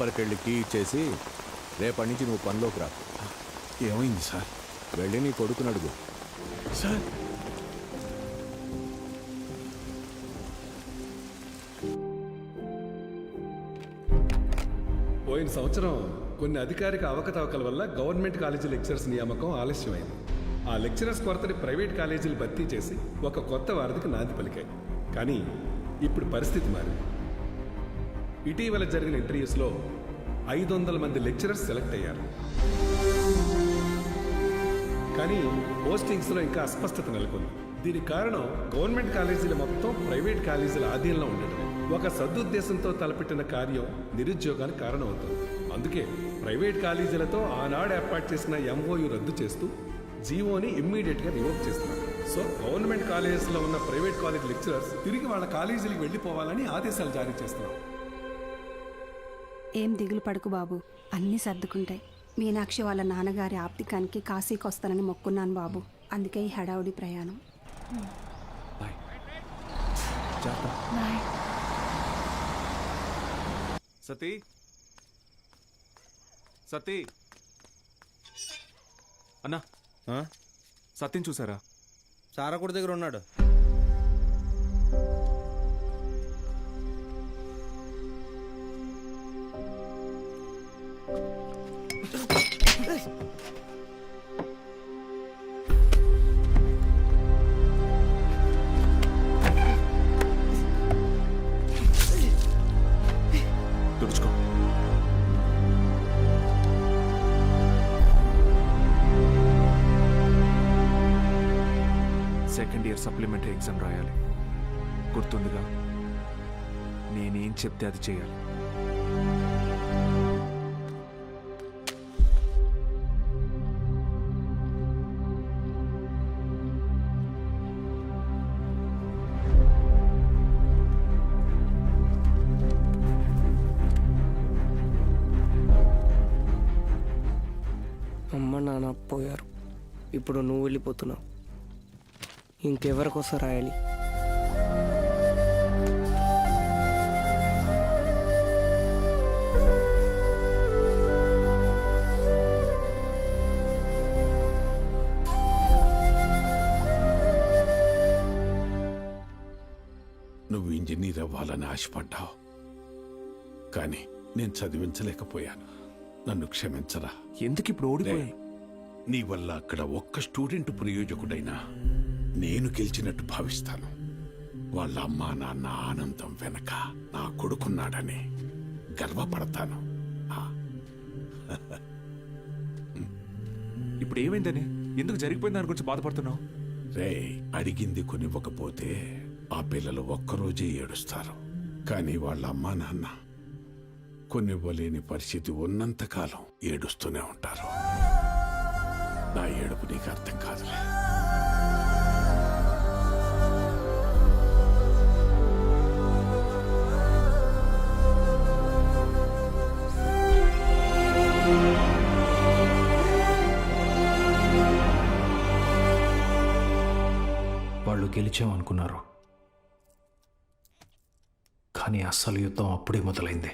ఓనర్కి వెళ్ళి కీ ఇచ్చేసి రేపటి నుంచి నువ్వు పనిలోకి రా. ఏమైంది సార్? వెళ్ళి నీ కొడుకుని అడుగు. సార్ పోయిన సంవత్సరం కొన్ని అధికారిక అవకతవకల వల్ల గవర్నమెంట్ కాలేజీ లెక్చరర్స్ నియామకం ఆలస్యమైంది. ఆ లెక్చరర్స్ కొరతని ప్రైవేట్ కాలేజీలు భర్తీ చేసి ఒక కొత్త వారధికి నాంది పలికాయి. కానీ ఇప్పుడు పరిస్థితి మారింది. ఇటీవల జరిగిన ఇంటర్వ్యూస్లో 500 మంది లెక్చరర్స్ సెలెక్ట్ అయ్యారు. కానీ పోస్టింగ్స్లో ఇంకా అస్పష్టత నెలకొంది. దీనికి కారణం గవర్నమెంట్ కాలేజీలు మొత్తం ప్రైవేట్ కాలేజీల ఆధీనంలో ఉండటం. ఒక సదుద్దేశంతో తలపెట్టిన కార్యం నిరుద్యోగానికి కారణమవుతుంది. అందుకే ప్రైవేట్ కాలేజీలతో ఆనాడు ఏర్పాటు చేసిన ఎంఓయు రద్దు చేస్తూ జీవోని ఇమ్మీడియట్గా రివోక్ చేస్తున్నారు. సో గవర్నమెంట్ కాలేజెస్లో ఉన్న ప్రైవేట్ కాలేజ్ లెక్చరర్స్ తిరిగి వాళ్ళ కాలేజీలకు వెళ్ళిపోవాలని ఆదేశాలు జారీ చేస్తున్నారు. ఏం దిగులు పడుకు బాబు, అన్నీ సర్దుకుంటాయి. మీనాక్షి వాళ్ళ నాన్నగారి ఆప్తికానికి కాశీకి వస్తానని మొక్కున్నాను బాబు. అందుకే ఈ హడావుడి ప్రయాణం. సతీ సతీ అన్నా, సత్యం చూసారా? సారకుడి దగ్గర ఉన్నాడు. తుడుచుకో. సెకండ్ ఇయర్ సప్లిమెంటరీ ఎగ్జామ్ రాయాలి. గుర్తుందిగా? నేనేం చెప్తే అది చేయాలి. అమ్మ నాన్న పోయారు, ఇప్పుడు నువ్వు వెళ్ళిపోతున్నావు. ఇంకెవరికోసం రాయాలి? నువ్వు ఇంజనీర్ అవ్వాలని ఆశపడ్డావు, కానీ నేను చదివించలేకపోయాను. నన్ను క్షమించరా. ఎందుకు ఇప్పుడు ఓడిపోయాను? నీ వల్ల అక్కడ ఒక్క స్టూడెంట్ ప్రయోజకుడైనా నేను గెలిచినట్టు భావిస్తాను. వాళ్ళ అమ్మా నాన్న ఆనందం వెనక నా కొడుకున్నాడని గర్వపడతాను. ఇప్పుడు ఏమైందని, ఎందుకు జరిగిపోయింది దాని గురించి బాధపడుతున్నావు? రే, అడిగింది కొనివ్వకపోతే ఆ పిల్లలు ఒక్కరోజే ఏడుస్తారు. కానీ వాళ్ళ అమ్మా నాన్న కొనివ్వలేని పరిస్థితి ఉన్నంతకాలం ఏడుస్తూనే ఉంటారు. నా ఏడుపు నీకు అర్థం కాదులే. వాళ్ళు గెలిచామనుకున్నారు, కానీ అస్సలు యుద్ధం అప్పుడే మొదలైంది.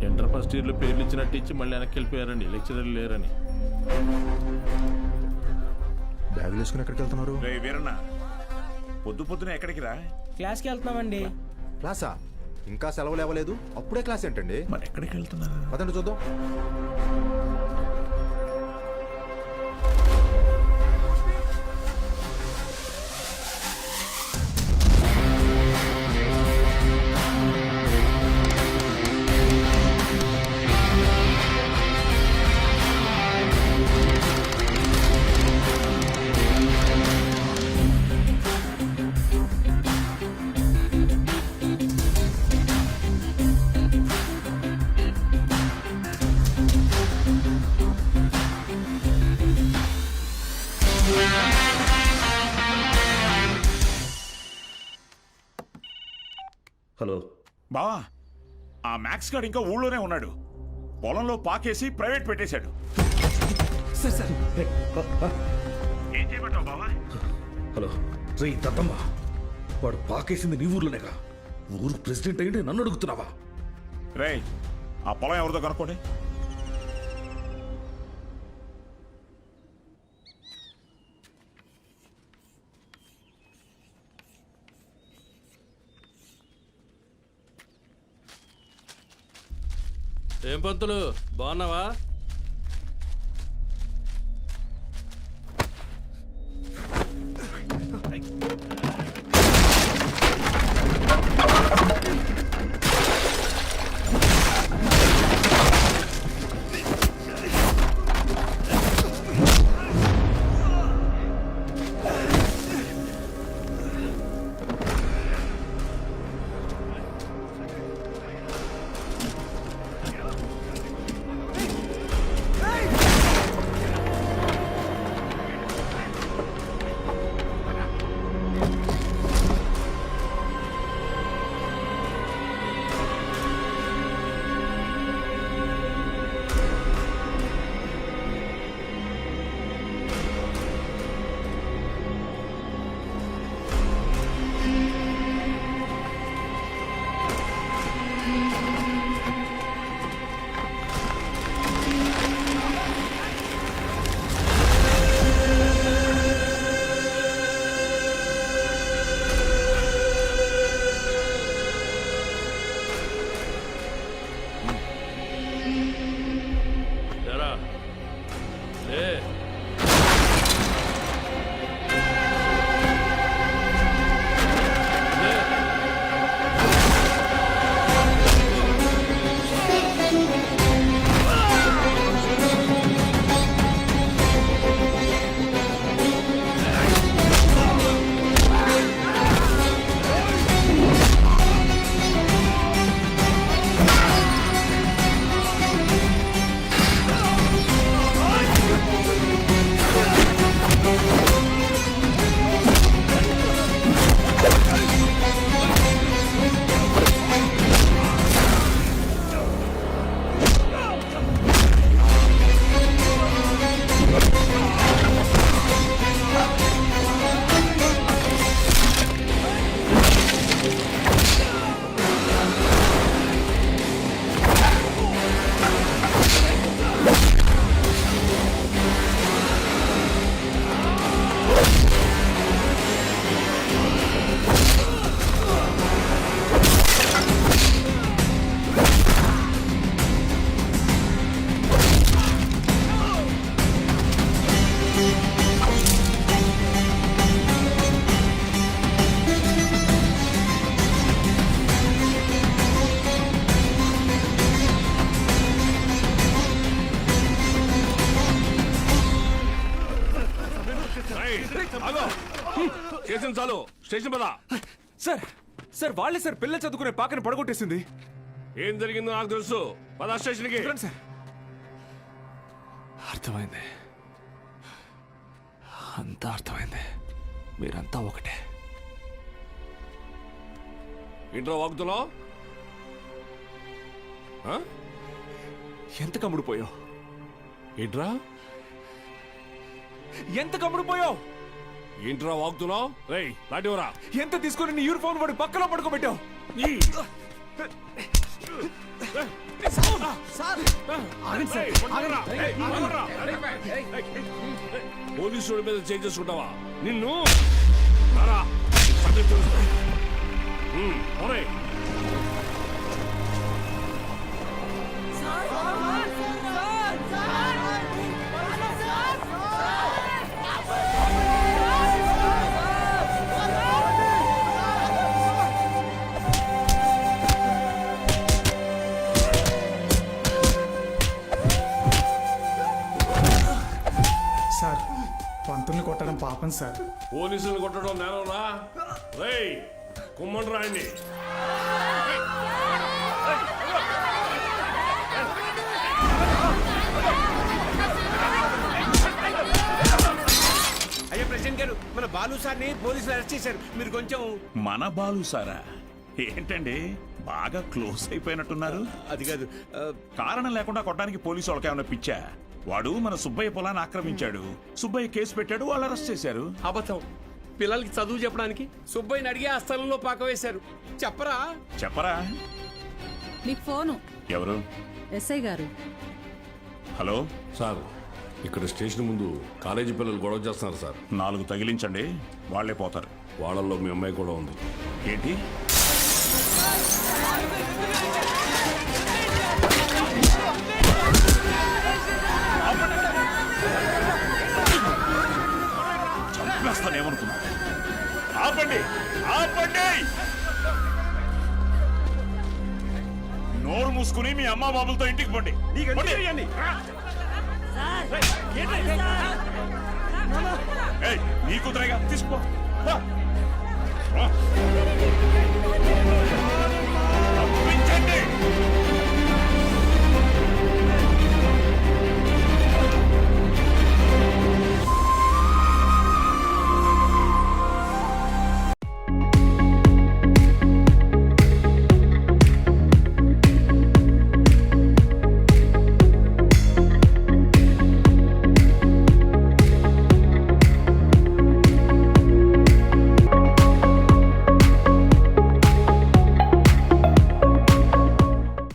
ఇంటర్ ఫస్ట్ ఇయర్లో పేర్లు ఇచ్చినట్టు ఇచ్చి మళ్ళీ వెనక్కి వెళ్ళిపోయారండి, లెక్చరర్లు లేరని. బ్యాగులు వేసుకుని ఎక్కడికి వెళ్తున్నారు? వీరన్న, పొద్దున ఎక్కడికి రా? క్లాస్కి వెళ్తున్నామండి. క్లాసా? ఇంకా సెలవులు ఇవ్వలేదు, అప్పుడే క్లాస్ ఏంటండి? మరి ఎక్కడికి వెళ్తున్నారు? పదండి చూద్దాం. హలో బావా, ఆ మ్యాక్స్ గార్డ్ ఇంకా ఊళ్ళోనే ఉన్నాడు. పొలంలో పాకేసి ప్రైవేట్ పెట్టేశాడు. ఏం చేయమంటావు బావా? హలో రే దద్దమ్మ, వాడు పాకేసింది నీ ఊర్లోనేగా. ఊరు ప్రెసిడెంట్ అయ్యింటే నన్ను అడుగుతున్నావా? రే, ఆ పొలం ఎవరిదో కనుక్కోండి. ఏం పంతులు బాగున్నావా? స్టేషన్ చాలు, స్టేషన్ పద. సార్ సార్ వాళ్ళే సార్ పిల్లలు చదువుకునే పాకని పడగొట్టేసింది. ఏం జరిగిందో నాకు తెలుసు, పద స్టేషన్కి. సార్ అర్థమైంది, అంతా అర్థమైంది. మీరంతా ఒకటే. ఇంట్లో వాగుతున్నావు? ఎంత కమ్ముడుపోయావు? ఏంట్రా ఎంత కమ్ముడుపోయావు? ఏంట్రా వాగుతున్నావు? రేయ్ లాంటివరా ఎంత తీసుకొని నీ యూనిఫామ్ వాడి పక్కన పడుకోబెట్టావు? పోలీసుల మీద చేంజ్ చేసుకుంటావా? నిన్ను సార్ పంతుల్ని కొట్టడం పాపం సార్. పోలీసులు కొట్టడం నేరంరా? రేయ్ కుమ్మండి రాయండి. అయ్యా ప్రెసిడెంట్ గారు, మన బాలు సార్ని పోలీసులు అరెస్ట్ చేశారు. మీరు కొంచెం. మన బాలు సారా? ఏంటండి బాగా క్లోజ్ అయిపోయినట్టున్నారు? అది కాదు, కారణం లేకుండా కొట్టడానికి పోలీసు వాళ్ళకి ఏమైనా పిచ్చా? వాడు మన సుబ్బయ్య పొలాన్ని ఆక్రమించాడు, సుబ్బయ్య కేసు పెట్టాడు, వాళ్ళు అరెస్ట్ చేశారు. అబద్ధం. పిల్లలకి చదువు చెప్పడానికి సుబ్బయ్యని అడిగి ఆ స్థలంలో పాక వేశారు. చెప్పరా? చెప్పరా? నీకు ఫోను ఎవరు? ఎస్ఐ గారు హలో సార్ ఇక్కడ స్టేషన్ ముందు కాలేజీ పిల్లలు గొడవ చేస్తున్నారు సార్. 4 తగిలించండి, వాళ్లే పోతారు. వాళ్ళల్లో మీ అమ్మాయి కూడా ఉంది. ఏంటి? చంపేస్తానేమనుకున్నా. ఆపండి, ఆపండి! నోరు మూసుకుని మీ అమ్మ బాబులతో ఇంటికి పండి. నీ కూతురేగా, తీసుకో. పంపించండి.